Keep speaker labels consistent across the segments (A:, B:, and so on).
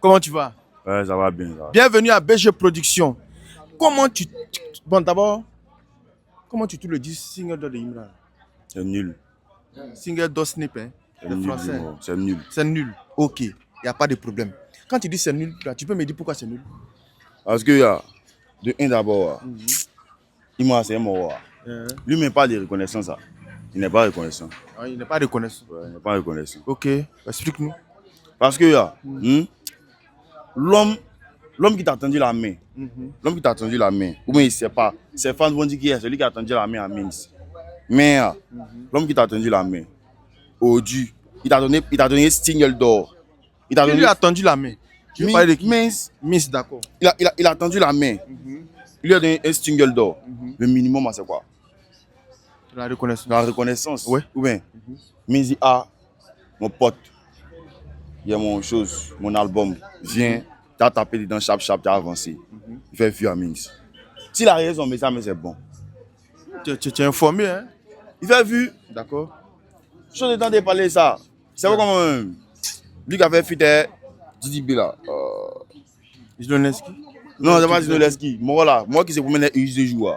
A: Comment tu vas?
B: Ouais, ça va bien. Ça va.
A: Bienvenue à BG Production. Comment tu... Bon, d'abord, comment tu te le dis, single de Imran?
B: C'est nul.
A: Single de Snip, hein,
B: C'est
A: de
B: nul,
A: français.
B: dis-moi. C'est nul.
A: C'est nul. Ok, il n'y a pas de problème. Quand tu dis c'est nul, là, tu peux me dire pourquoi c'est nul?
B: Parce que, de un d'abord, il m'a c'est mort. Lui, il n'a pas de reconnaissance. Ça. Il n'est pas reconnaissant.
A: Ah, il n'est pas reconnaissant.
B: Ouais, il n'est pas reconnaissant.
A: Ok, explique-nous.
B: Parce que, l'homme qui t'a tendu la main, l'homme qui t'a tendu la main, ou bien il ne sait pas, ses fans vont dire qu'il est celui qui a tendu la main à Minx. Mais, l'homme qui t'a tendu la main, Odu, il t'a donné single d'or.
A: Il lui a tendu la main. Tu veux parler de qui?
B: Minx,
A: d'accord.
B: Il a tendu la main. Il lui a donné un single d'or. Le minimum, c'est quoi?
A: La reconnaissance.
B: La reconnaissance.
A: Ouais.
B: Ou bien, Minx dit, mon pote, il y a mon album, viens, tu as tapé dedans, chap, tu as avancé. Il fait vue à Minx. S'il a raison, mais c'est bon.
A: Tu es informé, hein?
B: Il fait vue.
A: D'accord.
B: Je suis en train de parler de ça. C'est pas comme lui qui a fait fuite Didi B là.
A: Zloneski?
B: Non, c'est pas Zloneski. Moi qui s'est promené les US de jour.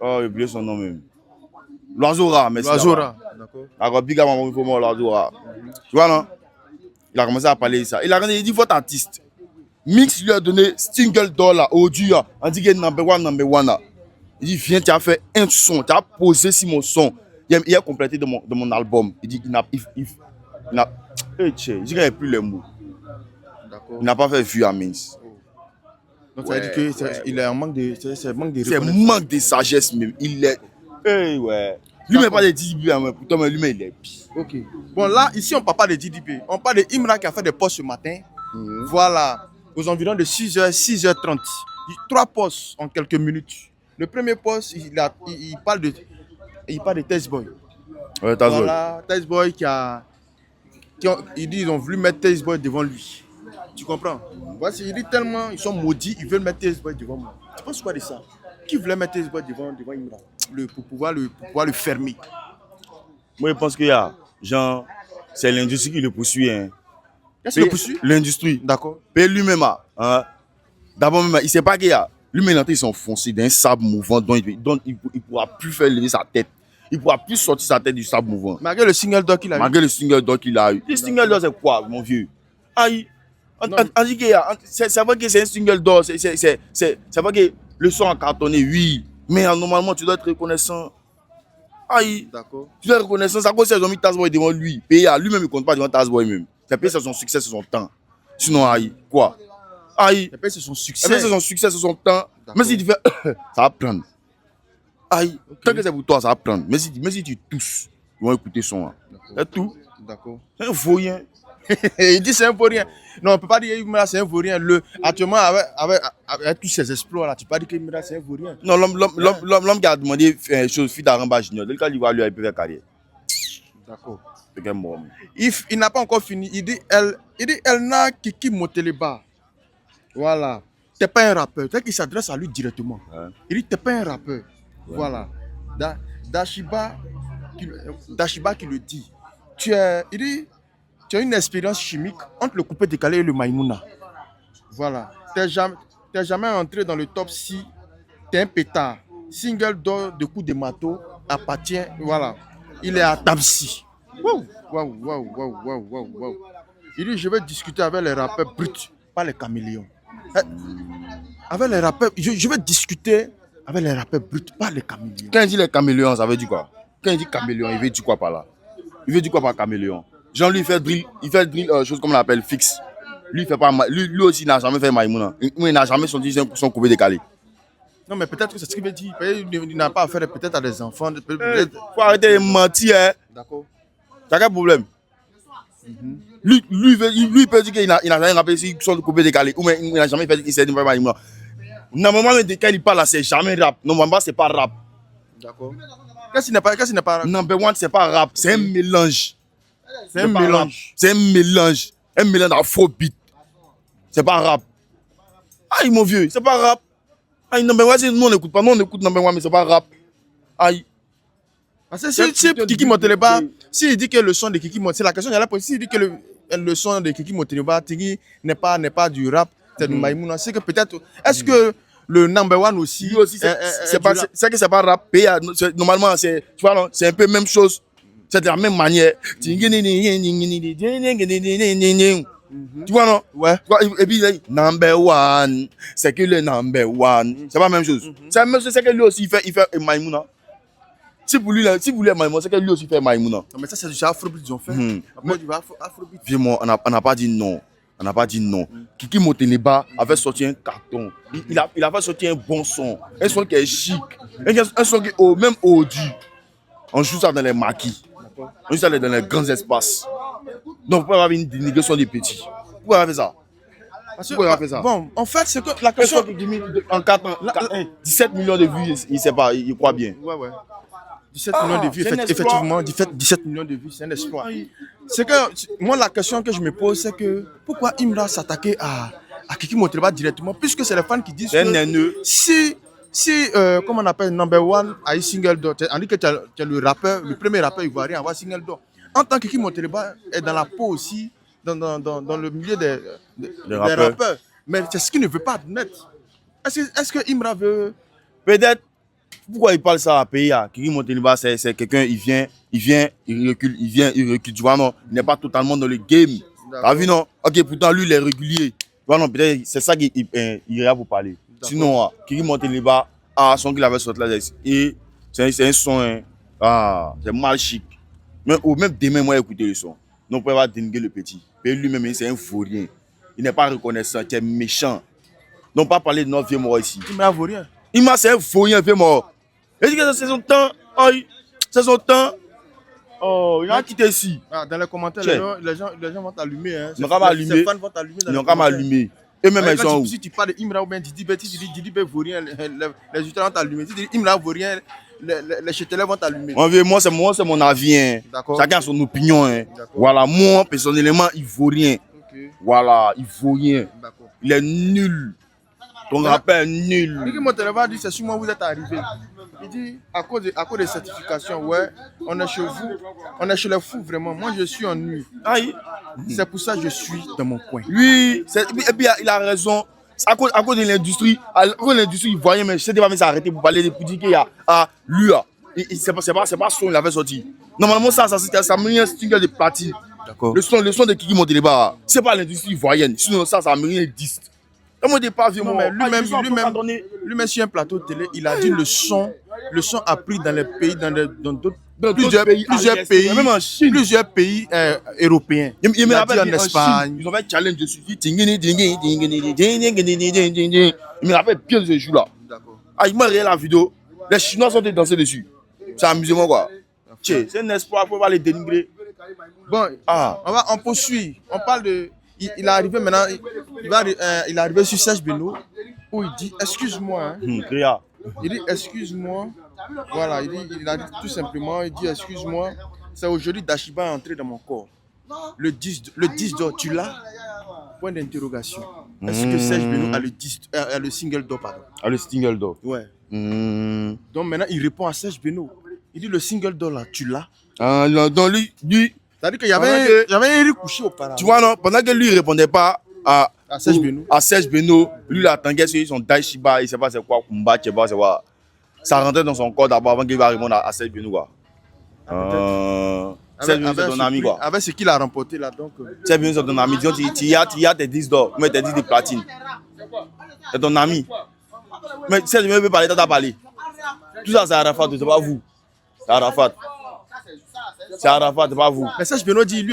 B: Oh, j'ai oublié son nom même. L'oiseau rat, merci.
A: L'oiseau rat, d'accord.
B: Alors, big à il faut moi l'oiseau rat. Tu vois, non? Il a commencé à parler de ça. Il a dit, votre artiste. Mix lui a donné single dollar au Dieu. On dit qu'il est number one. Il dit, viens, tu as fait un son. Tu as posé sur mon son. Il a complété de mon album. Il dit, il n'a hey, je dirais plus les mots.
A: D'accord.
B: Il n'a pas fait vue à Minx.
A: Donc ça veut dire qu'il est en manque de... C'est manque de
B: C'est manque de sagesse même. Il est... Hey, ouais. Lui, mais pas de DDP, pourtant, mais lui, mais il est pire.
A: Ok. Bon, là, ici, on ne parle pas de DDP. On parle de Imran qui a fait des posts ce matin. Voilà. Aux environs de 6h, 6h30. 3 posts en quelques minutes. Le premier post, il parle de Testboy.
B: Ouais, Testboy.
A: Voilà, Testboy il dit qu'ils ont voulu mettre Testboy devant lui. Tu comprends? Voici, il dit tellement, ils sont maudits, ils veulent mettre Testboy devant moi. Tu penses quoi de ça? Qui voulait mettre Testboy devant Imran pour pouvoir le fermer?
B: Moi, je pense que c'est l'industrie qui le poursuit. Hein.
A: Qu'est-ce qu'il le poursuit?
B: L'industrie.
A: D'accord.
B: Et lui-même, d'abord, il ne sait pas qu'il y a. Lui-même, ils sont foncés dans un sable mouvant dont il ne pourra plus faire lever sa tête. Il ne pourra plus sortir sa tête du sable mouvant.
A: Malgré le single d'or qu'il a eu.
B: Malgré le single d'or qu'il a eu. Le single d'or, c'est quoi, mon vieux? Aïe. On dit que c'est vrai que c'est un single d'or. C'est vrai que le son a cartonné, oui. Mais normalement, tu dois être reconnaissant. Aïe.
A: D'accord.
B: Tu dois être reconnaissant. Ça cause qu'ils ont mis Tazboy devant lui. Et lui-même, il ne compte pas devant Tazboy même. C'est payé sur son succès, sur son temps. Sinon, aïe. Quoi? Aïe.
A: C'est payé sur son succès.
B: C'est son succès, sur son temps. Mais si tu fais. Ça va prendre. Aïe. Okay. Tant que c'est pour toi, ça va prendre. Mais si tu tousses, ils vont écouter son. C'est tout.
A: D'accord.
B: C'est un vaurien.
A: Il dit c'est un vaurien. Non, on ne peut pas dire que c'est un vaurien. Actuellement, avec tous ces exploits là, tu ne peux pas dire que c'est un vaurien.
B: Non, l'homme qui a demandé chose fit à Ramba Junior, dès qu'il va lui il peut faire carrière.
A: D'accord.
B: Il
A: n'a pas encore fini. Il dit elle n'a Kiki Moteleba. Voilà. Tu n'es pas un rappeur. C'est qu'il s'adresse à lui directement. Ouais. Il dit tu n'es pas un rappeur. Ouais. Voilà. Dashiba qui le dit. Il dit tu as une expérience chimique entre le coupé décalé et le Maïmouna. Voilà. Tu n'es jamais entré dans le top 6. Tu es un pétard. Single d'or de coup de marteau appartient. Voilà. Il est à Tamsi. Waouh. Il dit je vais discuter avec les rappeurs bruts, pas les caméléons. Avec les rappeurs, je vais discuter avec les rappeurs bruts, pas les caméléons.
B: Quand il dit les caméléons, ça veut dire quoi? Quand il dit caméléon, il veut dire quoi par là? Il veut dire quoi par caméléon? Jean lui il fait drill, chose comme on l'appelle fixe. Lui il fait pas, lui aussi n'a jamais fait Maïmouna. Il n'a jamais senti son coupé décalé.
A: Non mais peut-être que c'est ce qu'il veut dire. Il n'a pas affaire peut-être à des enfants.
B: Faut arrêter de mentir. Hein.
A: D'accord.
B: T'as quel problème? Lui il peut dire qu'il n'a jamais rappelé si son coupé décalé. Ou il n'a jamais fait qu'il s'est dit Maïmouna. Normalement, quand il parle là, c'est jamais rap. Normalement, c'est pas rap.
A: D'accord. Qu'est-ce qui n'est pas rap?
B: Number one, c'est pas rap. C'est un mélange.
A: C'est un mélange.
B: C'est un mélange. Un mélange d'afrobeat. C'est pas rap. Aïe, mon vieux, c'est pas rap. Aïe, number one, nous on n'écoute pas. Nous on écoute number one, mais c'est pas rap. Aïe.
A: Parce que si Kiki Moteleba, s'il dit que le son de Kiki Moteleba, c'est la question, il y a la possibilité. S'il dit que le son de Kiki Moteleba, Tigui n'est pas du rap, c'est du Maïmouna. C'est que peut-être, est-ce que le number one aussi,
B: Lui aussi, c'est que c'est pas rap. Normalement, c'est, tu vois, non, c'est un peu la même chose. C'est de la même manière. Tu vois, non?
A: Ouais.
B: Et puis, number one, c'est que le number one. C'est pas la même chose. C'est la même chose, c'est que lui aussi, il fait Maïmouna. Si vous voulez Maïmouna, c'est que lui aussi fait Maïmouna.
A: Non, mais ça, c'est du Afrobeat qu'ils ont fait. Après, du Afrobeat.
B: Viens-moi, on n'a pas dit non. On n'a pas dit non. Kiki Moteleba avait sorti un carton. Il a fait sortir un bon son. Un son qui est chic. Un son qui est même audu. On joue ça dans les maquis. On joue ça dans les grands espaces. Donc, pourquoi avoir une dénigration des petits? Pourquoi avoir fait ça? Pourquoi avoir fait ça?
A: Bon, en fait, c'est que la question.
B: En 4 ans, 17 millions de vues, il sait pas, il croit bien.
A: Ouais. 17 millions de vues, effectivement, 17 millions de vues, c'est un exploit. C'est que, moi, la question que je me pose, c'est que pourquoi Imra s'attaquer à Kiki Moteleba directement, puisque c'est les fans qui disent que si comment on appelle, number one a eu single d'or, on dit que tu es le rappeur, le premier rappeur ivoirien à avoir single d'or. En tant que Kiki Moteleba est dans la peau aussi, dans le milieu des rappeurs. Mais c'est ce qu'il ne veut pas admettre. Est-ce que Imra veut...
B: Peut-être. Pourquoi il parle ça à PIA? Kiki Moteleba, c'est quelqu'un, il vient, il recule, tu vois, non? Il n'est pas totalement dans le game. T'as vu, non? Ok, pourtant, lui, il est régulier. Tu vois, non, peut-être, c'est ça qu'il ira vous parler. Sinon, Kiki Moteleba, son qu'il avait sorti là, et c'est un son, c'est mal chic. Même demain, moi, écouter le son. Non, on peut pas dénigrer le petit. Mais lui-même, c'est un vaurien. Il n'est pas reconnaissant, il est méchant. Non, pas parler de notre vieux mort ici.
A: Il m'a vaurien.
B: Il m'a c'est un vaurien, vieux mort. Il dit que c'est son temps. C'est son temps. Oh, il a quitté ici.
A: Dans les commentaires, les gens vont t'allumer. Hein.
B: Ils n'ont qu'à m'allumer.
A: Les fans vont t'allumer.
B: Ils n'ont qu'à m'allumer. Et même ils sont où?
A: Si tu parles de Imra ou bien Didi vaurien, les étudiants vont t'allumer. Si tu dis Imra vaurien, les chételets vont t'allumer.
B: Moi, c'est mon avis. Hein. Chacun a son opinion. Hein. Voilà, moi, personnellement, il vaut rien. Okay. Voilà, il vaut rien. Il est nul. Ton rappel est nul.
A: Kiki Moteleba dit c'est sur moi vous êtes arrivé. Il dit à cause des certifications, ouais, on est chez vous, on est chez les fous vraiment. Moi je suis en nuit. C'est pour ça que je suis dans mon coin.
B: Oui, et puis il a raison. À cause de l'industrie, il voyait, mais je sais pas, mais ça a arrêté pour parler pour dire qu'il y a lui. C'est pas son il avait sorti. Normalement, ça mérite un single de platine. Le son de Kiki Moteleba, c'est pas l'industrie ivoirienne. Sinon, ça mérite un disque. Lui-même
A: sur un plateau de télé, il a dit le son a pris dans les pays, dans plusieurs pays européens.
B: Il me rappelle
A: en Espagne.
B: Ils ont fait un challenge dessus. Il me rappelle bien ce jour-là. Il m'a regardé la vidéo. Les Chinois sont dansés dessus. C'est amusant quoi. C'est un espoir pour pas les dénigrer.
A: Bon, on poursuit. On parle de. Il est arrivé maintenant, il est arrivé sur Serge Beno où il dit excuse-moi. Il dit excuse-moi. Voilà, il a dit tout simplement, il dit excuse-moi. C'est aujourd'hui Dashiba est entré dans mon corps. Le 10 d'or, tu l'as? Point d'interrogation. Est-ce que Serge Beno a le single d'or, pardon?
B: Le single d'or?
A: Ouais. Donc maintenant, il répond à Serge Beno. Il dit le single d'or là, tu l'as?
B: Donc lui.
A: C'est-à-dire qu'il y avait un couché auparavant.
B: Tu vois, non, pendant que lui ne répondait pas à
A: Serge
B: Beno, lui il attendait sur son Daishiba, il ne sait pas c'est quoi, Kumba, c'est quoi. Ça rentrait dans son corps d'abord avant qu'il va répondre à Serge Beno. Serge Beno, c'est ton ami. Quoi.
A: Avec ce qu'il a remporté là.
B: Serge Beno, c'est ton ami. Tu y as tes 10 d'or, mais tes 10 de platine. C'est ton ami. Mais Serge Beno veut parler, t'as parlé. Tout ça, c'est Arafat, c'est pas vous. C'est Arafat. C'est Arafat, c'est pas vous.
A: Mais Serge Beno dit,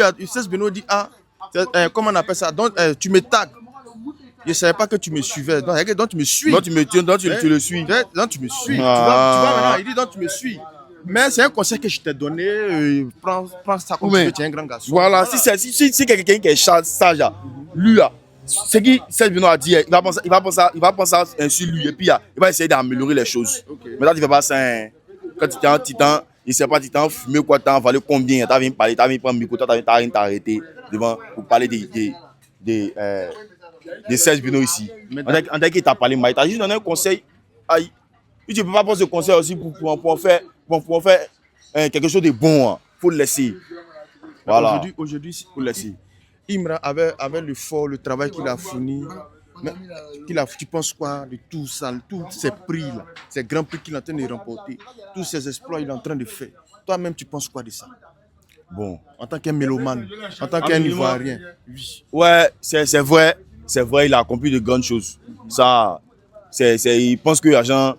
A: comment on appelle ça? Donc, tu me tags. Je ne savais pas que tu me suivais. Donc, tu me suis.
B: Donc, tu le suis.
A: Donc, tu me suis. Tu vois maintenant, il dit, donc, tu me suis. Mais c'est un conseil que je t'ai donné. Prends ça comme tu es un grand garçon.
B: Voilà, si quelqu'un qui est sage, lui, là, ce qui Serge Beno a dit, il va penser sur lui et puis il va essayer d'améliorer les choses. Maintenant, tu ne fais pas ça. Quand tu es un titan, il ne sait pas, tu t'en fumé quoi, tu as envalé combien, tu as parler, tu as prendre le micro, tu as t'arrêter devant pour parler de Serge Beno ici. En tant qu'il t'a parlé, il t'a juste donné un conseil. Tu ne peux pas prendre ce conseil aussi pour faire quelque chose de bon. Il faut le laisser.
A: Voilà. Aujourd'hui, il faut laisser. Imra, avec l'effort, le travail qu'il a fourni, mais tu penses quoi de tout ça, tous ces prix-là, ces grands prix qu'il est en train de remporter, tous ces exploits qu'il est en train de faire. Toi-même, tu penses quoi de ça?
B: Bon.
A: En tant qu'un mélomane, en tant qu'un Ivoirien. Oui.
B: Ouais, c'est vrai. C'est vrai, il a accompli de grandes choses. Ça, il pense que l'argent.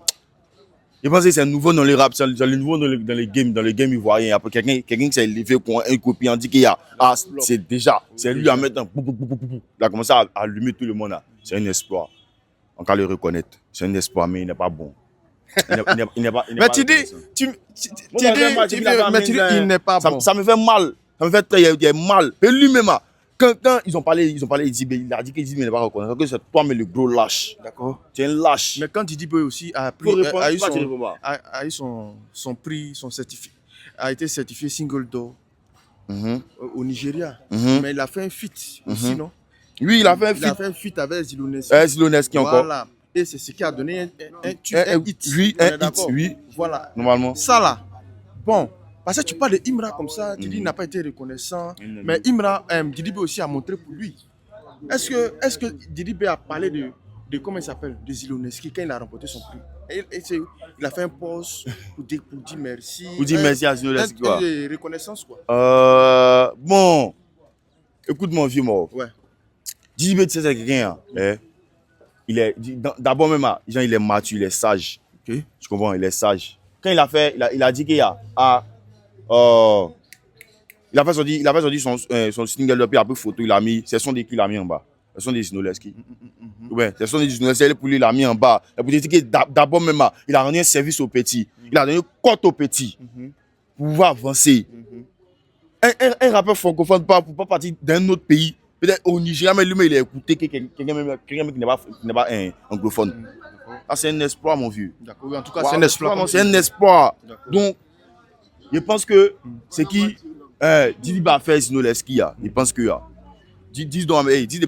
B: Je pense que c'est nouveau dans les rap, c'est nouveau dans les games ivoiriens. Après, quelqu'un qui s'est levé pour un copie, on dit qu'il y a. Ah, c'est déjà. C'est lui à mettre un. Il a commencé à allumer tout le monde là. C'est un espoir. On peut le reconnaître. C'est un espoir, mais il n'est pas bon.
A: Mais tu dis, il n'est pas bon.
B: Ça me fait mal. Ça me fait très mal. Et lui-même, quand ils ont parlé, il a dit qu'il n'est pas reconnaissant, que c'est toi, mais le gros lâche.
A: D'accord.
B: Tu es un lâche.
A: Mais quand Didi Boy aussi a eu son prix, a été certifié single d'or au Nigeria. Mais il a fait un feat aussi, non?
B: Oui, il a fait un feat.
A: Il a fait un feat avec Ziloneski.
B: Ziloneski encore.
A: Voilà. Et c'est ce qui a donné un hit.
B: Oui, un hit, oui.
A: Voilà.
B: Normalement.
A: Ça là, bon, parce que tu parles de Imra comme ça, tu dis qu'il n'a pas été reconnaissant. Mais Imra, Didi B aussi a montré pour lui. Est-ce que Didi B a parlé de comment il s'appelle, de Ziloneski quand il a remporté son prix? Il a fait un post pour dire merci.
B: Pour dire merci à Ziloneski, quoi.
A: Une reconnaissance, quoi.
B: Bon, écoute mon vieux mort.
A: Ouais.
B: Didi B, tu sais, c'est quelqu'un, il est d'abord même il est mature, il est sage.
A: Okay.
B: Tu comprends, il est sage. Quand il a dit qu'il y a il a fait sortir son single puis après photo, il a mis c'est son des qu'il a mis en bas. C'est son des Ziloneski. Ouais, c'est son des Ziloneski pour lui il a mis en bas. Et pour dire que d'abord même il a rendu un service au petit. Il a donné une cote au petit pour pouvoir avancer. Un rappeur francophone pour pas partir d'un autre pays. Peut-être au Nigeria, mais lui, il a écouté quelqu'un qui n'est pas un anglophone. Ah, c'est un espoir, mon vieux.
A: D'accord, en tout cas, c'est un espoir.
B: C'est un espoir. Donc, je pense que c'est qui Didi va faire Ziloneski. Je pense que dis des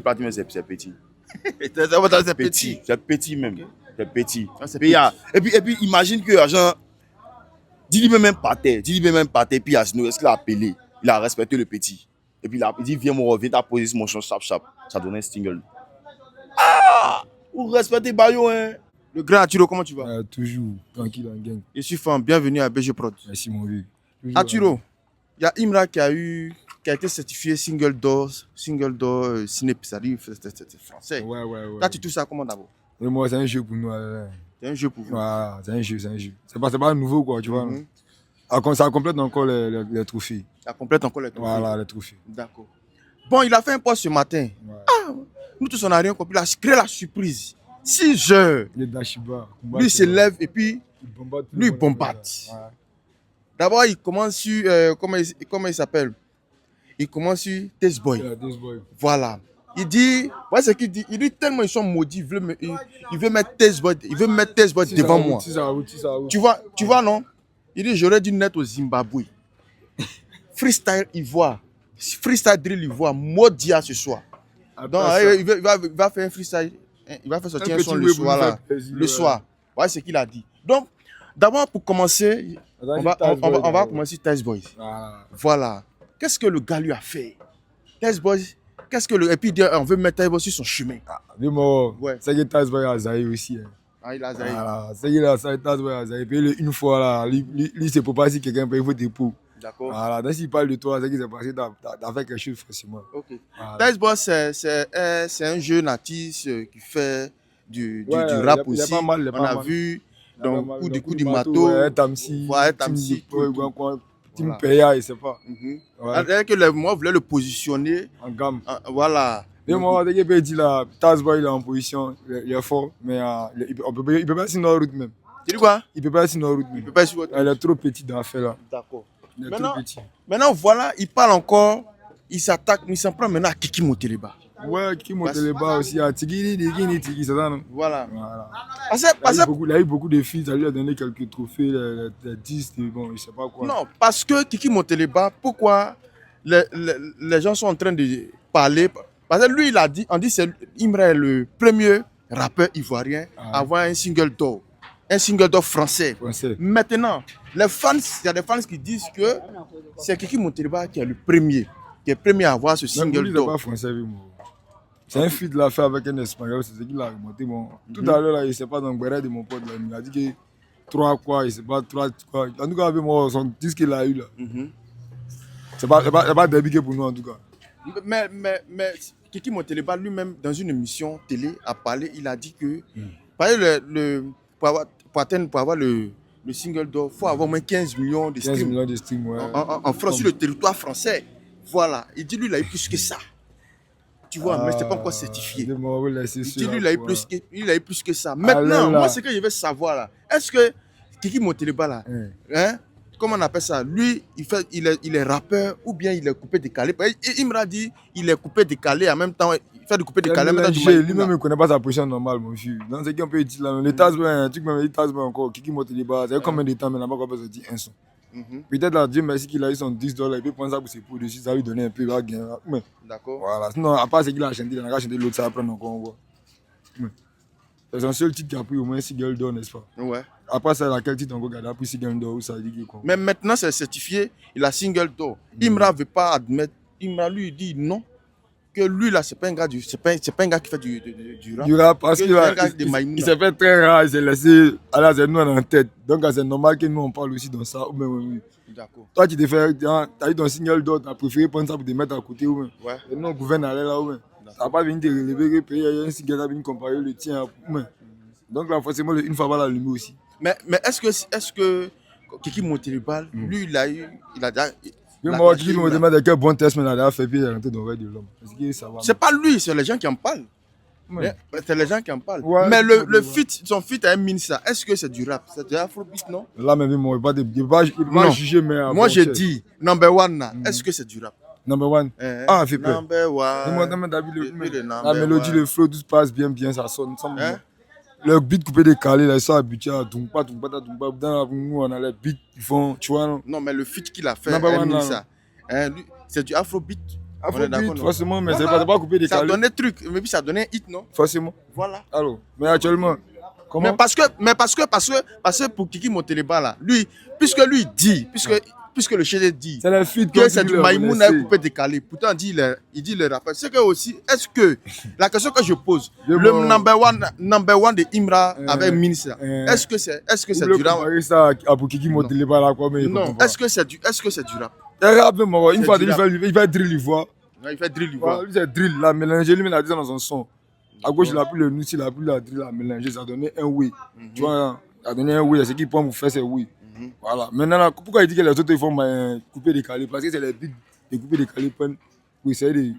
B: platinum, c'est petit.
A: C'est petit.
B: C'est petit même. C'est petit. Et puis, imagine que Didi même partait. Puis Ziloneski l'a appelé. Il a respecté le petit. Et puis il dit, viens ta position, mon chant, chap. Ça donne un single. Ah! Vous respectez Bayo, hein?
A: Le grand Aturo, comment tu vas?
C: Toujours, tranquille en gang.
A: Je suis fan, bienvenue à BG Prod.
C: Merci mon vieux.
A: Aturo, il y a Imra qui a été certifié single d'or, ciné, c'est-à-dire français.
C: Ouais.
A: Là, tu touches ça comment d'abord?
C: Moi, c'est un jeu pour nous.
A: C'est un jeu pour vous.
C: Voilà, c'est un jeu. C'est pas nouveau, quoi, tu vois. Ça complète encore les trophées.
A: Ça complète encore les trophées.
C: Voilà, les trophées.
A: D'accord. Bon, il a fait un post ce matin.
C: Ouais.
A: Ah, nous tous, on n'a rien compris. Il a créé la surprise. 6 heures.
C: Il est d'Ashiba.
A: Lui, il se lève et puis, il bombarde.
C: Ouais.
A: D'abord, il commence sur, comment il s'appelle? Il commence sur Test Boy.
C: Yeah, this boy.
A: Voilà. Il dit, ouais, c'est qu'il dit, il dit tellement ils sont maudits, il veut mettre Test Boy, devant moi. Tu vois, non? Il dit, j'aurais dû naître au Zimbabwe. Freestyle Ivoire. Freestyle Drill Ivoire. Modia ce soir. Donc, il va faire un freestyle. Il va faire sortir un son le soir. Là, le soir. Ouais, c'est ce qu'il a dit. Donc, d'abord, pour commencer, on va commencer Test Boys. Voilà. Qu'est-ce que le gars lui a fait? Test Boys, et puis on veut mettre Test Boys sur son chemin.
C: Dis-moi,
A: Ouais.
C: c'est que Test Boy a zaï aussi.
A: Ah, il a zaï.
C: Voilà, c'est que Test Boy a zaï. Puis une fois, là, lui c'est pour pas si quelqu'un peut voter pour.
A: D'accord.
C: Voilà, donc s'il parle de toi, c'est que c'est parce que t'as fait quelque chose forcément.
A: Ok.
C: Voilà.
A: Test Boys, c'est un jeune artiste qui fait du rap aussi.
C: Il est pas mal,
A: on a vu donc
C: du
A: coup du mato.
C: Ouais, Tamsi.
A: Ouais, Tamsi.
C: Team Peya, il sait pas.
A: C'est-à-dire que moi, je voulais le positionner.
C: En gamme.
A: Voilà.
C: Mais moi, dès qu'il dit là, Taz Boy, il est en position, il est fort, mais il peut pas sur nos routes même.
A: Tu dis quoi?
C: Il peut pas sur nos routes même.
A: Il peut pas sur votre...
C: Il est trop petit dans l'affaire là.
A: D'accord.
C: Il est trop petit.
A: Maintenant, voilà, il parle encore, il s'attaque, il s'en prend maintenant à Kiki Moteleba.
C: Ouais, Kiki Moteleba aussi, à Tigiri, Tigiri, c'est ça non?
A: Voilà.
C: Il a eu beaucoup de filles, ça lui a donné quelques trophées, les 10, bon, je sais pas quoi.
A: Non, parce que Kiki Moteleba, pourquoi les gens sont en train de parler? Parce que lui, il a dit, Imra est le premier rappeur ivoirien à avoir un single d'or. Un single d'or français. Maintenant, il y a des fans qui disent que c'est Kiki Moteleba qui est le premier qui est premier à avoir ce
C: Même
A: single
C: lui, il n'est
A: d'or.
C: pas français, lui, moi. C'est un feat là fait avec un espagnol, c'est ce qu'il a remonté. Bon. Tout à l'heure, là, il ne sait pas dans le béret de mon pote. Là, il m'a dit que 3 quoi, il ne sait pas 3 quoi. En tout cas, avec moi, son disque qu'il a eu là. C'est pas débiqué pour nous en tout cas.
A: Mais Kiki Moteleba lui-même, dans une émission télé, a parlé, il a dit que pour avoir le single d'or, il faut avoir au moins 15 millions de
C: 15
A: streams
C: millions de streams, ouais.
A: en France, sur le territoire français. Voilà. Il dit lui, il a eu plus que ça. Tu vois, mais ce n'est pas encore certifié. Il dit lui, il a eu plus que ça. Maintenant, moi, ce que je veux savoir là, est-ce que Kiki Moteleba là, hein, comment on appelle ça? Lui, il est rappeur ou bien il est coupé décalé. Il me dit il est coupé décalé en même temps. Il fait du coupé décalé en même temps.
C: Lui-même, il ne connaît pas sa position normale, mon vieux. Dans ce qu'on peut dire là, les Tasman, tu peux les Tasman encore. Kiki Moteleba, ça fait combien de temps maintenant qu'on peut sortir un son? Peut-être là, Dieu merci qu'il a eu son $10, il peut prendre ça pour ses pots dessus, ça lui donner un peu, il va gagner.
A: D'accord.
C: Voilà, sinon, à part ce qu'il a chanté, il a chanté l'autre, ça va prendre encore. On voit. C'est son seul titre qui a pris au moins single d'or, n'est-ce pas?
A: Ouais.
C: Après ça, laquelle titre encore il a pris single d'or ou ça dit quoi?
A: Mais maintenant, c'est certifié, il a single d'or. Imra ne veut pas admettre, Imra lui dit non, que lui là, c'est pas un gars c'est pas un gars qui fait du rap.
C: Du rap, parce qu'il s'est fait très rare, il s'est laissé aller c'est nous en tête. Donc c'est normal que nous on parle aussi dans ça.
A: D'accord.
C: Toi, tu as eu ton single d'or, tu as préféré prendre ça pour te mettre à côté. Ouais. Et nous, on gouverne aller là. Ouais. Ça va pas venir te relever, il y a un single qui va venir comparer le tien. Ouais. Donc là, forcément, une fois, on va l'allumer aussi.
A: Mais est-ce que Kiki Moteleba, lui, il a déjà.
C: Moi, Kiki Moteleba, de quel bon test, mais il a déjà fait, puis il est rentré dans l'oreille de l'homme.
A: C'est pas lui, c'est les gens qui en parlent.
C: Ouais.
A: C'est les gens qui en parlent.
C: Ouais,
A: mais son feat à un ministre, est-ce que c'est du rap? C'est du afrobeat, non?
C: Là, même, moi, il ne peut pas juger, mais.
A: Moi, je dis, number one, est-ce que c'est du rap?
C: Number one. Ah, fait peur.
A: Number one.
C: La mélodie, le flow, tout se passe bien, ça sonne. Le beat coupé décalé, là, ils sont habitués à Tumpa. Dans nous, on a les beats, ils font, tu vois,
A: non, mais le feat qu'il a fait, c'est du afrobeat.
C: Afrobeat, forcément, mais c'est pas coupé décalé.
A: Ça donnait truc, mais puis ça donnait hit, non?
C: Forcément.
A: Voilà.
C: Alors, mais actuellement, comment?
A: Mais parce que pour Kiki Moteleba, là, lui, puisque lui dit, puisque le chef dit
C: que
A: c'est du Maïmouna coupé décalé, pourtant il dit le rappeur. C'est que aussi, est-ce que, la question que je pose, le number one de Imra avec Minsa, est-ce que c'est du rap?
C: Ça pour Kiki Moteleba là, quoi, mais
A: non, est-ce que c'est du rap?
C: Une fois, il fait drill, il voit.
A: Il fait drill, il voit.
C: Lui, c'est drill, là, mélanger, lui, il a dit ça dans son son. À gauche, il a pris le nutty, il a pris la drill, à mélanger, ça a donné un oui. Tu vois, ça a donné un oui, c'est ce qu'il prend pour faire, c'est oui. Voilà. Maintenant, pourquoi il dit que les autres, ils font couper décalé? Parce que c'est les beats de couper décalé pour essayer de.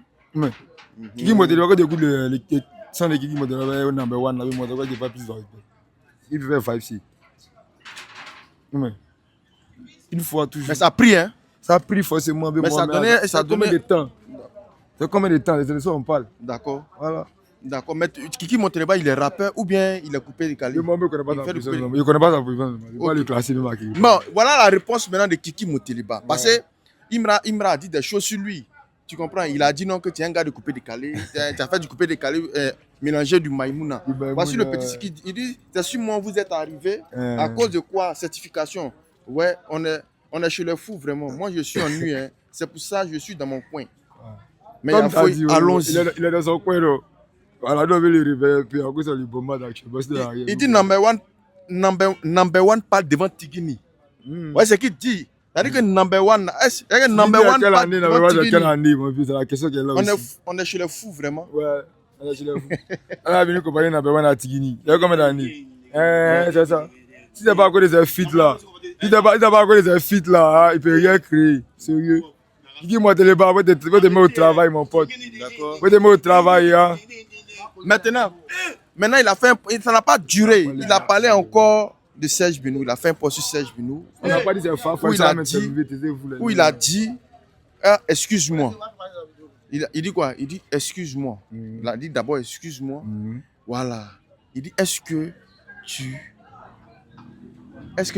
C: Kiki Moteleba, quand tu écoutes les sons de Kiki Moteleba, number one, là, moi, il pas plus variété. Il peut faire 5C. Une fois, toujours.
A: Mais ça a pris, hein?
C: Ça a pris forcément.
A: Mais ça a donné
C: combien de temps? C'est combien de temps? C'est de ça on parle.
A: D'accord.
C: Voilà.
A: D'accord. Mais Kiki Moteleba, il est rappeur ou bien il est coupé décalé?
C: Moi, je ne connais pas sa position. Je ne connais pas sa position. Je ne vais pas le classer même à Kiki.
A: Bon, voilà la réponse maintenant de Kiki Moteleba. Parce que Imra a dit des choses sur lui. Tu comprends? Il a dit non que tu es un gars de coupé décalé. Tu as fait du coupé décalé mélangé du Maïmouna. Voici le petit qui dit. Il dit, c'est sur moi vous êtes arrivé. À cause de quoi? Certification. Ouais, on est chez les fous vraiment. Moi, je suis en nuit. Hein. C'est pour ça que je suis dans mon coin. Mais allons-y.
C: Il est dans son coin. Voilà, on veut le réveiller. Puis après, ça lui bombarde.
A: Il dit number one parle devant Tigini. Ouais, c'est qu'il dit. C'est-à-dire que number one parle devant Tigini.
C: Quelle année, mon fils? C'est la question qu'elle a aussi.
A: On est chez les fous vraiment.
C: Ouais, on est chez les fous. On a venu comparer number one à Tigini. Il y a combien d'années? C'est ça. Si tu n'as pas encore des feats là, il ne peut rien créer. Sérieux. Kiki Moteleba, va te mettre au travail, mon pote.
A: D'accord.
C: Va te mettre au travail. Hein.
A: Maintenant, ça n'a pas duré. Il a parlé encore de Serge Benou. Il a fait un post sur Serge Benou.
C: On n'a pas dit c'est fort.
A: Où il a dit, excuse-moi. Il dit quoi? Il dit excuse-moi. Il a dit d'abord excuse-moi. Voilà. Il dit est-ce que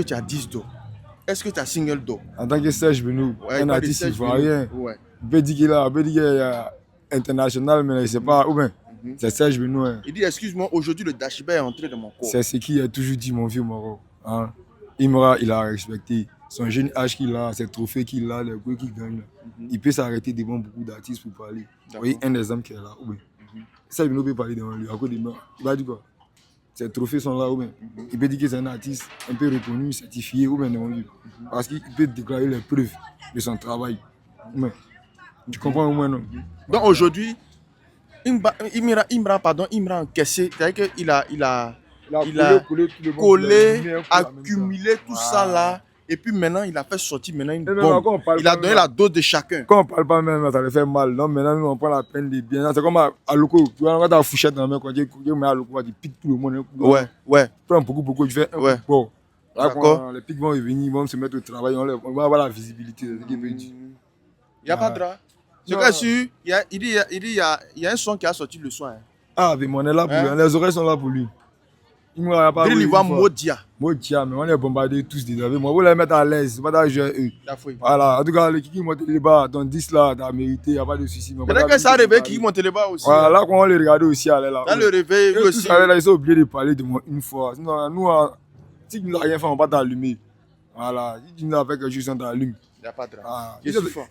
A: tu as 10 dos? Est-ce que tu as single d'eau?
C: En tant que Serge Benou, un artiste ivoirien, on peut dire qu'il est international, mais il ne sait pas où. C'est Serge Benou.
A: Il dit excuse-moi, aujourd'hui le Dashiba est entré dans mon corps.
C: C'est ce qu'il a toujours dit, mon vieux Moro. Hein? Imra, il a respecté son jeune âge qu'il a, ses trophées qu'il a, les goûts qu'il gagne, il peut s'arrêter devant beaucoup d'artistes pour parler. Vous voyez, un exemple qui est là. Ou bien, ça, il ne peut parler devant lui. À côté de moi, il va dire quoi? Ses trophées sont là. Ou bien, il peut dire que c'est un artiste un peu reconnu, certifié. Ou bien devant lui. Parce qu'il peut déclarer les preuves de son travail. Mais, tu comprends au moins, non?
A: Donc aujourd'hui, Imra a encaissé, c'est-à-dire qu'il a collé, accumulé tout ça là. Et puis maintenant, il a fait sortir maintenant une bombe. Il a donné la dose de chacun.
C: Quand on parle pas même, ça le fait mal. Non, maintenant, nous, on prend la peine de bien. C'est comme à Loko. Tu vois, quand tu as la fourchette dans la main, quand tu mets à Loko, tu piques tout le monde.
A: Ouais.
C: Tu prends beaucoup, tu fais un bon. Là, quand les pics vont revenir, ils vont se mettre au travail, on va avoir la visibilité. Il
A: n'y a pas de drap. Je suis sûr, il y a un son qui a sorti le soin.
C: Ah, mais on est là pour lui. Les oreilles sont là pour lui.
A: Il va Modia.
C: Modia, mais on est bombardés tous déjà. Moi, vous les mettre à l'aise. Pas d'argent. Voilà, en tout cas, le Kiki Monteleba, ton 10 là, t'as mérité, il n'y a pas de souci.
A: Peut-être que ça a réveillé Kiki Monteleba aussi.
C: Voilà, là, quand on les regardait aussi, là.
A: Dans le réveil, lui aussi.
C: Là, ils sont obligés de parler de moi une fois. Sinon, nous, si tu n'as rien fait, on va t'allumer. Voilà, si tu n'as fait quelque chose, on t'allume.
A: Il n'y a pas de drame.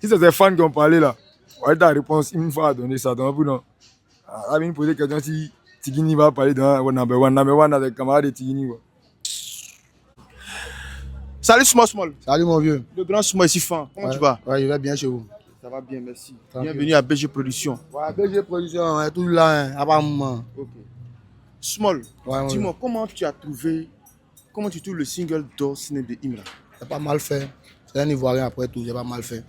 C: Si c'est des fans qui ont parlé là, on va ta réponse une fois à donner ça. Donc, non. Là, il me posait question si Tigini va parler dans number one avec camarade de Tigini.
A: Salut Small.
D: Salut mon vieux.
A: Le grand Small ici fan. Comment tu vas?
D: Ouais, je vais bien chez vous.
A: Ça va bien, merci. Bienvenue à BG Production.
D: Ouais, BG Production, on est tout là, à pas un moment.
A: Ok. Small, dis-moi, comment tu trouves le single d'or ciné de Imra?
D: C'est pas mal fait. C'est un Ivoirien après tout, j'ai pas mal fait.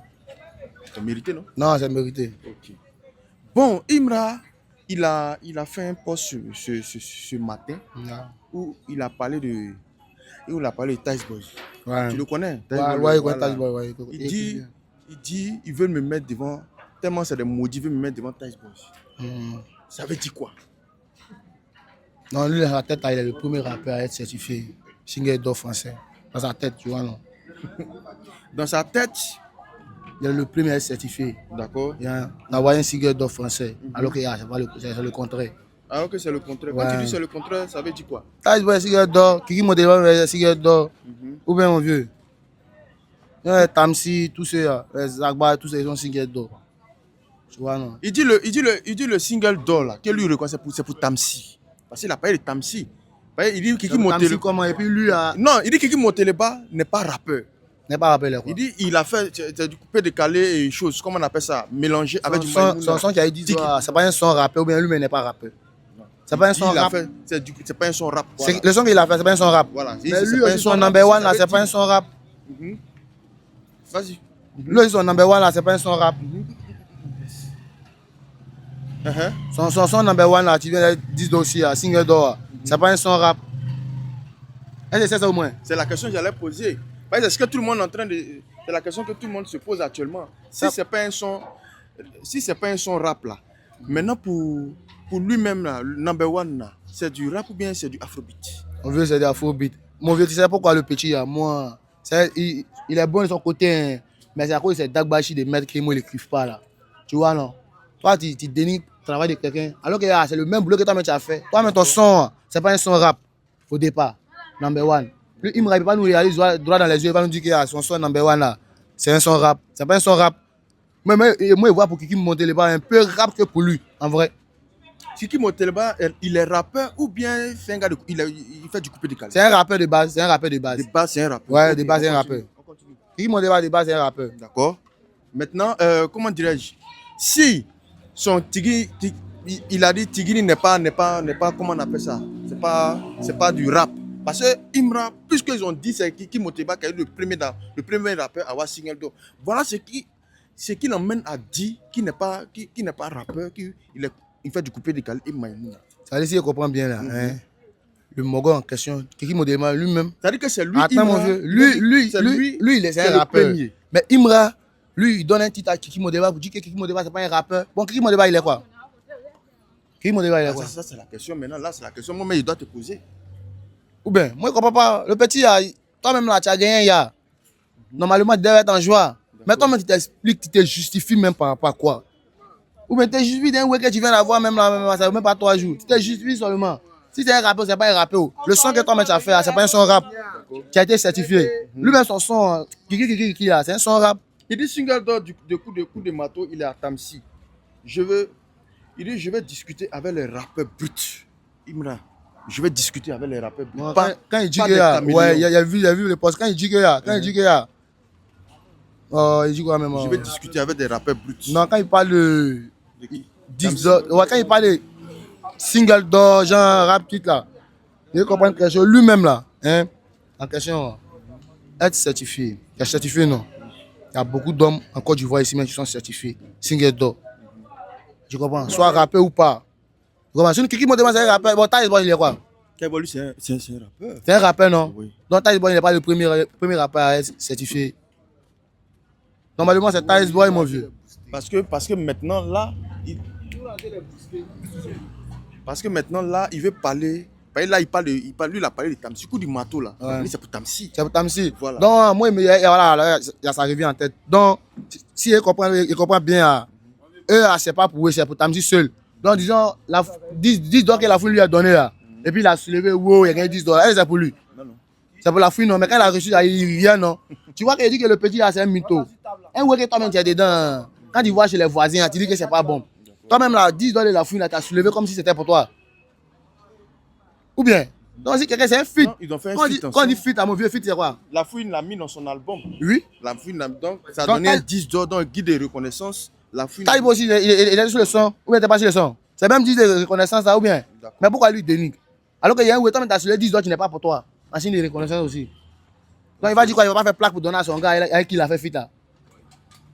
A: C'est mérité, non?
D: Non, c'est mérité.
A: Ok. Bon, Imra, il a fait un post ce matin où il a parlé de Tice Boy.
D: Ouais.
A: Tu le connais?
D: Ouais, il connaît Tice Boy. Ouais.
A: Il dit, ils veulent me mettre devant, tellement c'est des maudits, ils veulent me mettre devant Tice Boy. Ça veut dire quoi?
D: Non, lui, dans sa tête, il est le premier rappeur à être certifié single d'or français. Dans sa tête, tu vois, non?
A: Dans sa tête,
D: il est le premier à être certifié.
A: D'accord.
D: Il a envoyé un single d'or français, alors que c'est le contraire.
A: Alors que c'est le contraire. Quand tu dis c'est le contraire, ça veut dire quoi?
D: Tice Boy, single d'or, Kiki Monteleba, single d'or. Ou bien, mon vieux, Tamsi, tous ceux, Zagba, tous ceux, ils ont single d'or. Tu vois, non?
A: Il dit le single d'or là, que lui reconnaît, c'est pour Tamsi. Parce qu'il a parlé de Tamsi. Il dit Kiki Monteleba.
D: Comment? Et puis lui a...
A: Non, il dit Kiki Monteleba n'est pas rappeur.
D: N'est pas rappelé, quoi.
A: Il dit il a fait du coupé décalé et choses, comment on appelle ça, mélangé avec du
D: son son qui a dit c'est pas un son rappeur ou bien lui-même n'est pas rappeur. C'est pas un son rap.
A: C'est pas un son rap.
D: Voilà. Le son qu'il a fait, c'est pas un son rap.
A: Voilà.
D: Mais lui aussi son number one là, c'est pas un son rap.
A: Vas-y.
D: Lui aussi son number one là, c'est pas un son rap. Son number one là, tu viens de dire aussi, single d'or, c'est pas un son rap. Est-ce que c'est ça au moins?
A: C'est la question que j'allais poser. Est-ce que tout le monde est en train de... C'est la question que tout le monde se pose actuellement. Si c'est pas un son rap là, maintenant pour lui-même là, le number one là, c'est du rap ou bien c'est du afrobeat?
D: Mon vieux, c'est du afrobeat. Mon vieux, tu sais pourquoi le petit là, moi, il est bon de son côté, hein, mais c'est à cause de ces Dagbashi de mettre qui ne l'écrivent pas là. Tu vois non? Toi, tu dénigres le travail de quelqu'un, alors que c'est le même boulot que toi-même tu as fait. Toi-même ton son, c'est pas un son rap au départ, number one. Lui, il ne peut pas nous regarder droit dans les yeux, il va nous dire que son son number one là, c'est un son rap. C'est pas un son rap. Mais moi, je vois pour Kiki Monteleba un peu rap que pour lui, en vrai.
A: Kiki Monteleba, il est rappeur ou bien c'est un gars il fait du coupé décalé?
D: C'est un rappeur de base, c'est un rappeur de base.
A: De base, c'est un rappeur.
D: Ouais, de base, c'est un rappeur. Kiki Monteleba de base, c'est un rappeur.
A: D'accord. Maintenant, comment dirais-je? Si son Tigini, il a dit Tigini n'est pas, comment on appelle ça? C'est pas du rap. Parce que Imra, puisqu'ils ont dit c'est Kiki Monteleba qui est le premier rappeur à avoir single d'or. Voilà ce qui l'emmène à dire qu'il n'est pas rappeur, qu'il fait du coupé décalé et Maïmouna.
D: Ça veut dire si je comprends bien là, hein, le Mogol en question, Kiki Monteleba lui-même.
A: Ça veut dire que c'est lui.
D: Attends mon vieux, lui, c'est un rappeur. Mais Imra, lui, il donne un titre à Kiki Monteleba pour dire que Kiki Monteleba c'est pas un rappeur. Bon, Kiki Monteleba il est quoi? Kiki Monteleba il est quoi?
A: Ça c'est la question maintenant, là c'est la question moi mais il doit te poser.
D: Ou bien, moi je comprends pas. Le petit, toi-même là, tu as gagné hier. Normalement, tu devais être en joie. Mais toi-même, tu t'expliques, tu te justifies même par rapport à quoi? Ou bien, tu te justifies d'un week que tu viens d'avoir, même là, ça ne fait même pas 3 jours. Tu te justifies seulement. Si c'est un rappeur, c'est pas un rappeur. Le son que toi-même tu as fait, c'est pas un son rap. qui a été certifié. Lui-même, son son, Kiki, là, c'est un son rap.
A: Il dit single d'or de coup de marteau, il est à Tamsi. Il dit, je vais discuter avec les rappeurs bruts. Imra, je vais discuter avec les rappeurs bruts.
D: Bon,
A: Pas-
D: quand il dit
A: pas
D: que
A: des
D: là,
A: caméléons.
D: ouais, il a vu les postes. Quand il dit que là, il dit quoi même?
A: Je vais discuter avec des rappeurs bruts.
D: Non, quand il parle de
A: De qui?
D: 10 d'or, ouais, quand il parle de single d'or, genre rap titre là, il comprend quelque chose. Lui-même là, hein, en question, être certifié. Il est certifié, non? Il y a beaucoup d'hommes en Côte d'Ivoire ici même qui sont certifiés. Single d'or. Tu comprends? Soit rappeur ou pas. Tu comprends? Si une Kiki Montema, c'est un rappeur. Bon, Taïs Boy, il est quoi?
A: Kebolu, c'est un rappeur.
D: C'est un rappeur, non?
A: Oui.
D: Donc Taïs Boy, il n'est pas le premier rappeur à être certifié. Normalement, c'est Taïs Boy, mon vieux.
A: Parce que maintenant, là, il veut parler. Là, lui, il a parlé de Tamsi. Coup du marteau, là.
D: Ouais.
A: Lui, c'est pour Tamsi.
D: C'est pour Tamsi.
A: Voilà.
D: Donc, moi, voilà, là, ça revient en tête. Donc, si il comprend bien, c'est pas pour eux, c'est pour Tamsi seul. Donc, disons, 10 dollars que la foule lui a donné là. Et puis, il a soulevé, wow, il a gagné 10 dollars. C'est pour lui.
A: Non, non.
D: C'est pour la fouille, non. Mais quand il a reçu, il rien, non. Tu vois qu'il dit que le petit là, c'est un mytho. Un ouais que toi-même, tu es dedans. Quand tu vois chez les voisins, tu dis que c'est pas bon. Toi-même, là, 10 dollars de la fouille, là, tu as soulevé comme si c'était pour toi. Ou bien, donc si quelqu'un c'est un feat.
A: Non, ils ont fait un
D: Quand
A: feat
D: on dit
A: ensemble.
D: feat, à mon vieux feat, c'est quoi?
A: La fouine l'a mis dans son album.
D: Oui.
A: La fouine donc, ça a
D: Donc,
A: donné un
D: quand-
A: 10 dollars dans le guide de reconnaissance. La fouine.
D: Taïb aussi, il est sur le son. Ou bien t'es pas sur le son. C'est même 10 de reconnaissance, là, ou bien.
A: D'accord.
D: Mais pourquoi lui dénigre? Alors qu'il y a un ouais, toi, mais t'as sur les 10 qui n'est pas pour toi. Machine de reconnaissance aussi. Donc il va dire quoi? Il va pas faire plaque pour donner à son gars avec qui il a fait feat là.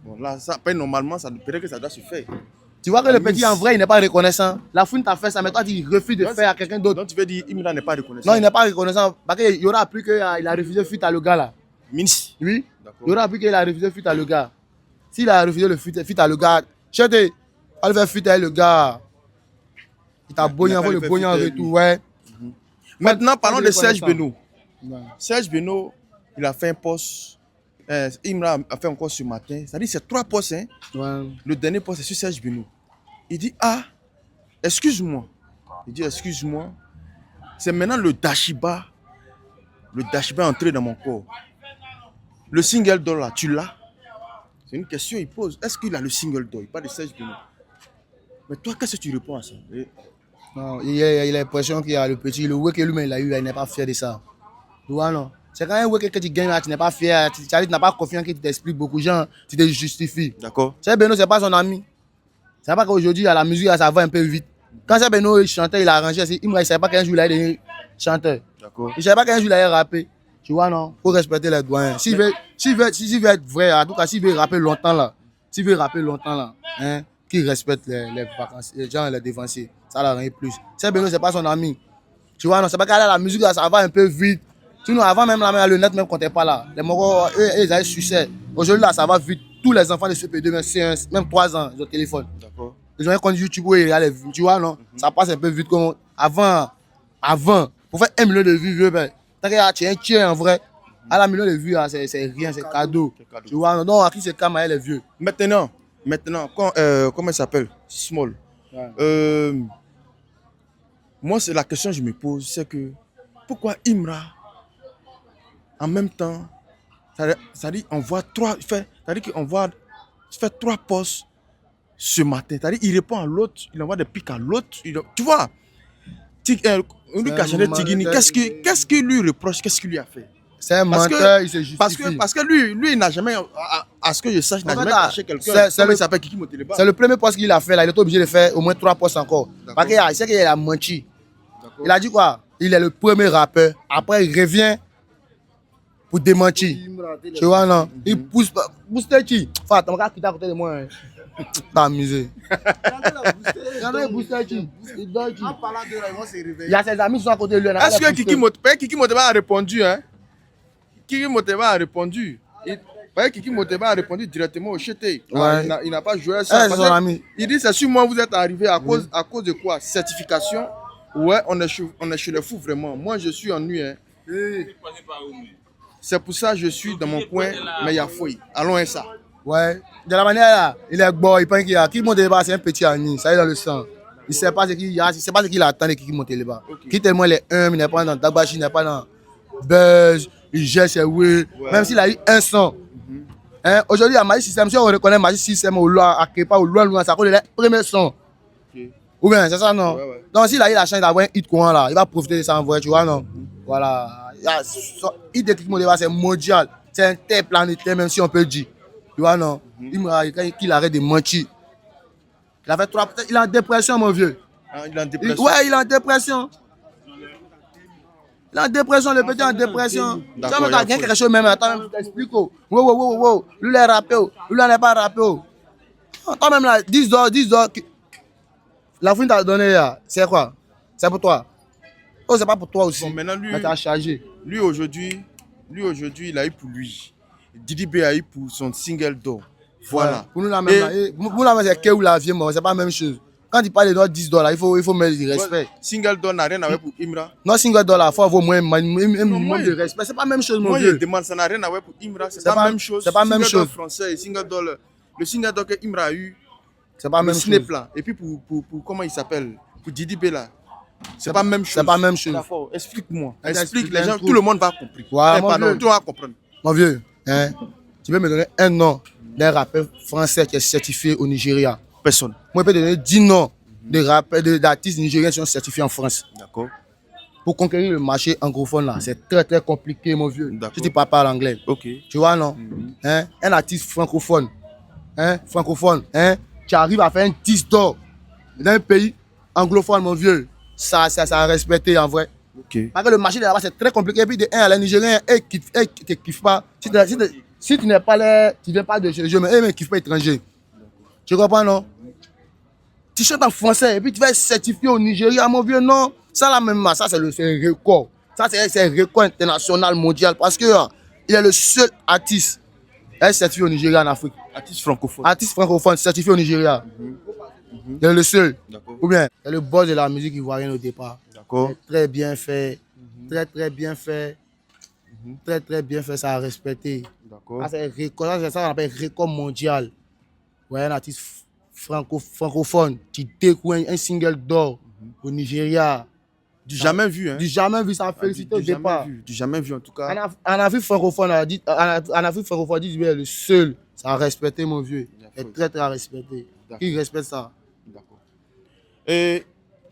A: Bon, là, ça, après, normalement, ça peut-être que ça doit se faire.
D: Tu vois que le petit en vrai, il n'est pas reconnaissant. La fouine t'a fait ça, mais toi, tu refuses de
A: Donc,
D: faire à quelqu'un d'autre.
A: Donc, tu veux dire, Imra n'est pas reconnaissant.
D: Non, il n'est pas reconnaissant. Parce qu'il y aura plus qu'il a refusé feat à le gars là.
A: Mince.
D: Oui.
A: D'accord.
D: Il y aura plus qu'il a refusé feat à le gars. S'il a refusé le feat à le gars, chete, elle fait feat avec le gars. Il t'a bogné,
A: Il n'a
D: il
A: pas
D: faut le
A: fait
D: bogner en
A: feat avec
D: retour,
A: lui.
D: ouais.
A: Maintenant, parlons
D: Pas
A: de Serge
D: reconnaissant.
A: Beno.
D: Ouais.
A: Serge Beno, il a fait un post. Imra a fait encore ce matin. C'est-à-dire, c'est 3 posts. Hein.
D: Ouais.
A: Le dernier post, c'est sur Serge Beno. Il dit, ah, excuse-moi. Il dit, excuse-moi. C'est maintenant le Dashiba. Le Dashiba est entré dans mon corps. Le single d'or là, tu l'as? C'est une question qu'il pose. Est-ce qu'il a le single d'or? Il parle de Serge Beno. Mais toi, qu'est-ce que tu réponds à ça?
D: Non, il a l'impression qu'il y a le petit, le way que lui-même il a eu, il n'est pas fier de ça. Tu vois, non? C'est quand un way que tu gagnes là, tu n'es pas fier, tu n'as pas confiance qu'il t'explique beaucoup de gens, tu te justifies.
A: D'accord?
D: C'est Beno, c'est pas son ami. C'est pas qu'aujourd'hui, à la musique, là, ça va un peu vite. Quand c'est Beno, il chantait, il a arrangé, il ne savait pas qu'un jour il allait devenir chanteur.
A: D'accord.
D: Il ne savait pas qu'un jour il allait rapper. Tu vois, non? Faut respecter les doyens. S'il veut être vrai, en tout cas, s'il veut rapper longtemps là, hein, qu'il respecte les vacances, les gens, les dévanciers. Ça l'arrange plus. C'est Beno, c'est pas son ami. Tu vois, non? C'est pas qu'à la musique, là, ça va un peu vite. Sinon, avant même, là, le net, même quand t'es pas là, les Mogos, eux, ils avaient succès. Aujourd'hui, là, ça va vite. Tous les enfants de CP2, même C1, même 3 ans, ils ont téléphone.
A: D'accord.
D: Ils ont un compte YouTube où ils regardent les vues. Tu vois, non? Ça passe un peu vite. Comme avant, pour faire 1 million de vues, vieux, ben, t'as qu'à tu es un tiers en vrai. À la million de vues, là, c'est rien, c'est cadeau.
A: C'est cadeau.
D: Tu vois, non? Donc, à qui c'est calme, les vieux.
A: Maintenant, comment il s'appelle? Small.
D: Ouais.
A: Moi, c'est la question que je me pose, c'est que pourquoi Imra, en même temps, ça dit on voit fait 3 posts ce matin. C'est-à-dire il répond à l'autre, il envoie des pics à l'autre. Tu vois, lui qui a chanté Tigini, qu'est-ce qu'il lui reproche, qu'est-ce qu'il lui a fait?
D: C'est un
A: Parce que-
D: menteur, il se justifie.
A: Parce que lui il n'a jamais, à ce que je sache, il n'a
D: En fait,
A: jamais
D: là,
A: caché quelqu'un.
D: c'est
A: Comment
D: le-
A: il s'appelle Kiki Moteleba.
D: C'est le premier poste qu'il a fait là. Il est obligé de faire au moins 3 postes encore. Parce qu'il sait qu'il a menti.
A: D'accord.
D: Il a dit quoi? Il est le premier rappeur. Après, il revient pour démentir. Tu vois, non? Il pousse pas. Booster qui? Enfin, attends, regarde qui est à côté de moi. Hein. T'as amusé. Regardez Booster qui? Il dort qui? Il y a ses amis qui sont à côté de lui.
A: Est-ce que Kiki Moteba a répondu, hein? Kiki Moteba a répondu. Kiki Moteba a répondu directement au cheté.
D: Ouais.
A: Il n'a pas joué à
D: Eh,
A: ça.
D: c'est
A: Parce
D: son
A: que
D: ami.
A: il dit c'est sur moi vous êtes arrivé à cause de quoi? Certification. Ouais, on est chez les fous vraiment. Moi je suis ennuyé. Hein. C'est pour ça que je suis dans mon coin, mais il y a fouille. Allons à ça.
D: Ouais. De la manière là, il est bon, il pense qu'il y a. Qui monte là-bas, c'est un petit ami. Ça est dans le sang. Il ne sait pas ce qu'il y a, il attend de qui monte là-bas.
A: Ok.
D: Qui tellement il est humble, il n'est pas dans Dabashi, il n'est pas dans Buzz, il gère ses oui. Même s'il a eu un son. Hein? Aujourd'hui, à Magic System, si on reconnaît Magic System au loin, à Kepa, au loin, ça colle les premiers sons. Ou bien, c'est ça, non? Donc, s'il a eu la chance d'avoir un hit courant là, il va profiter de ça en vrai, tu vois, non? Voilà. Hit de Kiki Moteleba, c'est mondial. C'est interplanétaire, même si on peut dire. Tu vois, non? Il arrête de mentir. Il a fait 3. Il est en dépression, mon vieux.
A: Ah, il est en dépression.
D: Ouais, il est en dépression. Il est en dépression, le petit est en dépression. Tu vois, mais t'as gagné quelque chose même. Attends, je t'explique. Wow. Lui, il est rappé. Lui, il n'est pas rappé. Attends, même là, 10 dollars, 10 dollars. La fouine t'a donné là, c'est quoi? C'est pour toi. Oh, c'est pas pour toi aussi.
A: Bon, maintenant, lui,
D: mais t'as chargé.
A: Lui aujourd'hui, il a eu pour lui. Didi B a eu pour son single d'or. Voilà.
D: Ouais. Pour nous, la même, pour la même, c'est que ou la vie, c'est pas la même chose. Quand il parle de 10 dollars, il faut mettre du respect.
A: Single d'or n'a rien à voir pour Imra.
D: Non, single dollar, il faut avoir moins de respect. C'est pas la même chose, mon vieux.
A: Moi, je demande, ça n'a rien à voir pour Imra. C'est pas la même chose.
D: C'est pas la même chose.
A: Français et single d'or, le single d'or que Imra a eu.
D: C'est pas la même chose.
A: Là. Et puis pour comment il s'appelle? Pour Didi B là. C'est pas la même chose.
D: C'est pas la même chose.
A: D'accord, explique-moi. Explique les gens, tout le monde va comprendre.
D: Ouais,
A: tout le monde va comprendre.
D: Mon vieux, hein, tu peux me donner un nom d'un rappeur français qui est certifié au Nigeria?
A: Personne.
D: Moi, je peux donner 10 noms de rappeurs, d'artistes nigériens qui sont certifiés en France.
A: D'accord.
D: Pour conquérir le marché anglophone là, c'est très très compliqué, mon vieux. Si tu parles anglais.
A: Ok.
D: Tu vois, non? Hein? Un artiste francophone, qui arrive à faire un 10 d'or dans un pays anglophone, mon vieux, ça a respecté en vrai.
A: Ok.
D: Parce que le marché de là-bas, c'est très compliqué. Et puis, de un, les Nigériens, ils ne kiffent pas. Si tu n'es pas là, tu ne viens pas de chez les jeux, mais ils ne kiffent pas étranger. Tu comprends, non? Tu chantes en français et puis tu vas être certifié au Nigeria, mon vieux, non? Ça, là, même, ça, c'est un record. Ça, c'est un record international, mondial. Parce que il est le seul artiste certifié au Nigeria en Afrique.
A: Artiste francophone.
D: Artiste francophone certifié au Nigeria. Il est le seul. Ou bien, c'est le boss de la musique ivoirienne au départ.
A: D'accord.
D: Très bien fait. Très bien fait. Très bien fait, ça a respecté.
A: D'accord.
D: C'est ça qu'on appelle record mondial. Ouais, un artiste francophone qui découvre un single d'or au Nigeria.
A: Du jamais vu, hein.
D: Du jamais vu, ça a félicité au départ.
A: Du jamais vu, en tout cas.
D: En Afrique francophone, dit le seul, ça a respecté, mon vieux. Et très respecté. Qui respecte ça?
A: D'accord. Et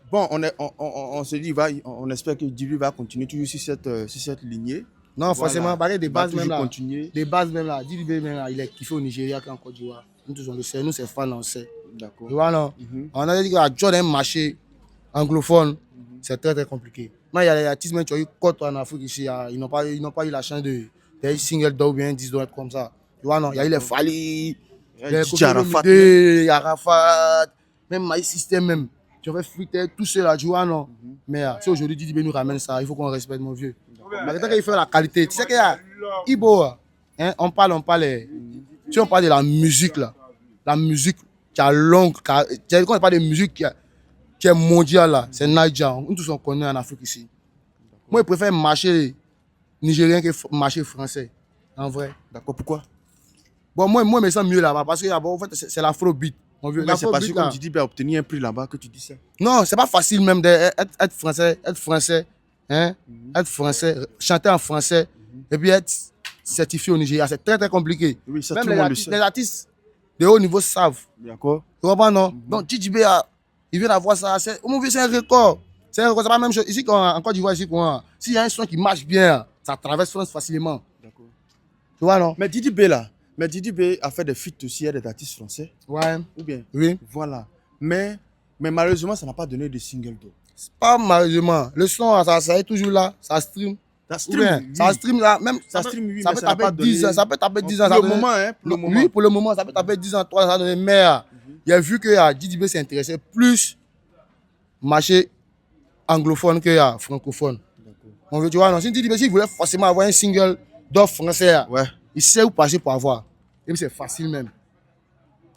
A: bon, on se dit, on espère que Didi va continuer toujours sur cette lignée.
D: Non, forcément, des bases même là.
A: Continuer.
D: Des bases même là. Didi même là, il est kiffé au Nigeria qu'en Côte d'Ivoire. Nous tous on le sait, nous c'est fans, on sait.
A: D'accord.
D: Tu vois, non? On a dit qu'à Jordan marché anglophone, c'est très compliqué. Mais il y a des artistes qui ont eu côte en Afrique ici, ils n'ont pas eu la chance de single d'or ou bien 10 dollars comme ça. Tu vois, non? Il y a eu les Fali, les Arafat, même My System même. Tu vas friter tout cela, tu vois, non? Mais si aujourd'hui Didi nous ramène ça, il faut qu'on respecte, mon vieux. Mais quand il fait la qualité, tu sais qu'il y a Ibo, hein, on parle, si on parle de la musique là, la musique qui a longue, quand on parle de musique qui est mondiale là, c'est Naija. Nous tous on connaît en Afrique ici. Moi, je préfère marcher nigérien que marcher français, en vrai.
A: D'accord, pourquoi?
D: Bon, moi, je me sens mieux là-bas parce que en fait, c'est l'afrobeat.
A: Mais c'est parce que comme Didi a obtenu un prix là-bas que tu dis ça.
D: Non, c'est pas facile même d'être français, hein? Être français, chanter en français et puis être certifié au Nigeria, c'est très compliqué.
A: Oui, ça,
D: même
A: tout le monde le sait.
D: les artistes de haut niveau savent.
A: D'accord.
D: Tu comprends, non? Donc, Didi il vient d'avoir ça. C'est un record. C'est pas la même chose. Ici, en Côte d'Ivoire, s'il y a un son qui marche bien, ça traverse France facilement. D'accord. Tu vois, non?
A: Mais Didi B a fait des feats aussi avec des artistes français.
D: Ouais.
A: Ou bien?
D: Oui.
A: Voilà. Mais malheureusement, ça n'a pas donné de single d'or.
D: Pas malheureusement. Le son, ça est toujours là. Ça stream. Ça stream là. Même,
A: ça stream, oui,
D: ça peut taper 10 ans. Ça peut taper 10 ans.
A: Pour le moment, hein.
D: Oui, pour le moment, ça peut taper 10 ans, 3 ans. Ça donne mais il a vu que Didi B s'est intéressé plus marché anglophone que francophone. Tu vois, non, si Didi B s'il voulait forcément avoir un single d'or français,
A: ouais.
D: Il sait où passer pour avoir. Et puis c'est facile même.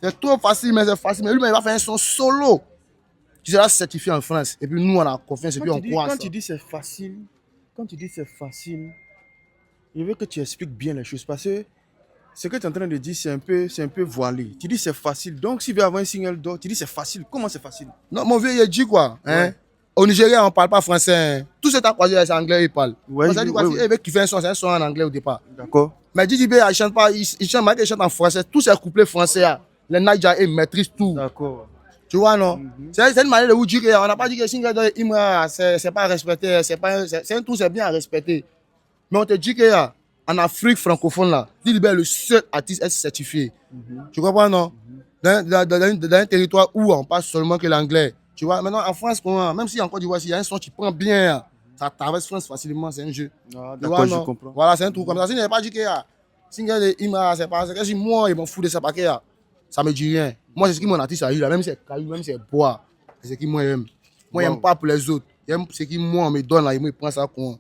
D: C'est trop facile, mais c'est facile. Mais lui, il va faire un son solo qui sera certifié en France. Et puis nous, on a confiance et puis on croit.
A: Quand tu dis c'est facile, je veux que tu expliques bien les choses parce que ce que tu es en train de dire, c'est un peu voilé. Tu dis c'est facile. Donc, s'il veut avoir un single d'or, tu dis c'est facile. Comment c'est facile?
D: Non, mon vieux, il a dit quoi? Hein?
A: Ouais.
D: Au Nigeria, on ne parle pas français. Hein. Tout ce que tu as croisé, c'est anglais, ils parlent.
A: Ouais,
D: On s'est dit quoi,
A: ouais,
D: si veut qu'il fait un son, c'est un son en anglais au départ.
A: D'accord.
D: Mais Didi B, il chante pas, il chante, malgré qu'il chante en français, tous ces couplets français, les Naija, ils maîtrisent tout.
A: D'accord.
D: Tu vois, non? C'est une manière de vous dire qu'on n'a pas dit que Single de Imra, c'est pas respecté, c'est un tout, c'est bien à respecter. Mais on te dit qu'en Afrique francophone, là, Didi B est le seul artiste à être certifié. Tu comprends, non? Dans un territoire où on parle seulement que l'anglais. Tu vois, maintenant en France, même si en Côte d'Ivoire, s'il y a un son qui prend bien, ça traverse France facilement, c'est un jeu.
A: Ah,
D: Tu
A: d'accord,
D: vois,
A: je
D: non?
A: comprends.
D: Voilà, c'est un truc comme ça. Si je n'avais pas dit que Single de Imra, c'est pas. C'est que si moi, ils m'en foutent de ça, parce que ça me dit rien. Moi, c'est ce qui mon artiste a eu là, même si c'est caillou, même si c'est bois. C'est ce qui moi j'aime. Moi, j'aime pas pour les autres. J'aime ce qui moi me donne là, il me prend ça comme.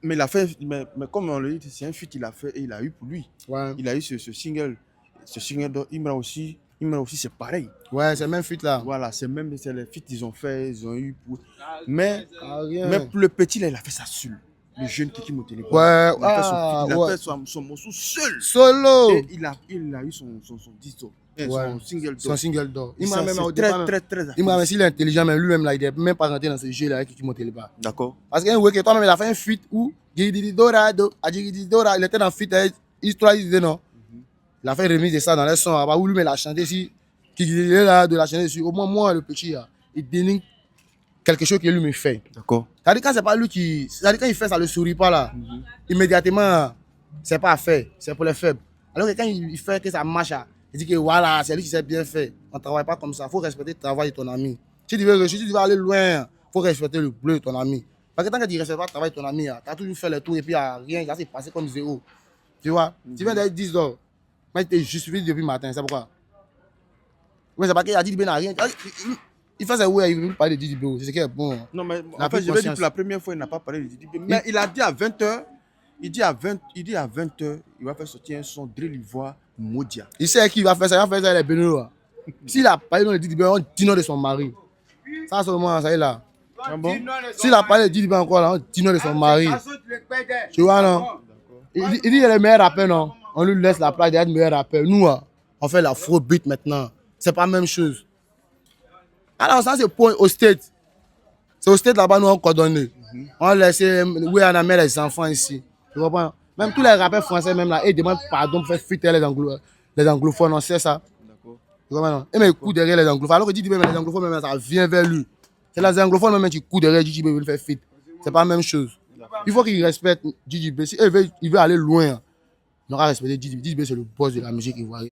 A: Mais il a fait, mais comme on le dit, c'est un feat qu'il a fait et il a eu pour lui.
D: Ouais,
A: Il a eu ce single. Ce single d'Imra aussi. Imra aussi, c'est pareil.
D: ouais, c'est le même feat là.
A: Voilà, c'est les feats qu'ils ont fait, ils ont eu pour. Mais,
D: Ah, rien.
A: mais pour le petit, là, il a fait ça seul. Le jeune Kiki Motele.
D: Ouais,
A: il a fait,
D: ah,
A: il a
D: ouais.
A: fait son morceau seul.
D: Solo.
A: Et il a eu son disque,
D: Ouais.
A: son single d'or.
D: Son single d'or.
A: Et
D: Il m'a
A: ça,
D: même
A: c'est
D: au
A: très,
D: départ.
A: très, très
D: Il m'a même
A: affiché.
D: s'il est intelligent, mais lui-même là, il n'est même pas rentré dans ce jeu là avec qui monte le bas.
A: D'accord.
D: Parce qu'un week toi-même, il a fait un feat où Gidi Dorado, il était dans feat avec Histoire d'idée, non? Il a fait remise de ça dans les sons. Où lui, il a chanté si Gidi là, de la chanter dessus. Au moins, moi, le petit, là, il dénigre quelque chose que lui me fait.
A: D'accord.
D: C'est-à-dire, quand c'est pas lui qui. C'est-à-dire, quand il fait ça, le sourit pas là. Immédiatement, c'est pas fait. C'est pour les faibles. Alors que quand il fait que ça marche, il dit que voilà, c'est lui qui s'est bien fait. On ne travaille pas comme ça. Il faut respecter le travail de ton ami. Si tu veux réussir, si tu veux aller loin, il faut respecter le bleu de ton ami. Parce que tant que tu ne respectes pas le travail de ton ami, tu as toujours fait le tour et puis rien, ça s'est passé comme zéro. Tu vois, tu viens d'être 10 heures, mais tu es justifié depuis le matin. C'est pourquoi. Mais c'est pas qu'il a dit qu'il n'a rien. Il fait ça, ouais, il veut parler de Didi B. C'est ce qui est bon.
A: Non, mais
D: La
A: en fait, je vais dire
D: conscience.
A: pour la première fois, il n'a pas parlé de Didi B. Mais il a dit à 20h, il dit à 20h, il va faire sortir un son Drill Ivoire Modia.
D: Il sait qui va faire ça, il va faire ça les Béninois. S'il a parlé de Didi B, on dit non de son mari. Ça seulement, ça est là.
A: Ah bon?
D: S'il a parlé de Didi B encore là, on dit non de son mari. Tu vois, non? Il dit qu'il est le meilleur rappeur, non? On lui laisse la place d'être le meilleur rappeur. Nous, on fait l'afrobeat maintenant. C'est pas la même chose. Alors, ça, c'est pour au State. C'est au State là-bas, nous, on coordonne. On laisse, oui, on a mis les enfants ici. Tu comprends? Même tous les rappeurs français, même là, ils demandent pardon pour faire fuiter les anglophones. On sait ça.
A: D'accord.
D: Tu comprends? Non? Et mais il court derrière les anglophones. Alors que Didi B, les anglophones, même, ça vient vers lui. C'est les anglophones, même, qui courent derrière Didi B, il veut faire fit. C'est pas la même chose. Il faut qu'il respecte Didi B. Si il veut aller loin, il aura respecté Didi B. Didi B, c'est le boss de la musique ivoirienne.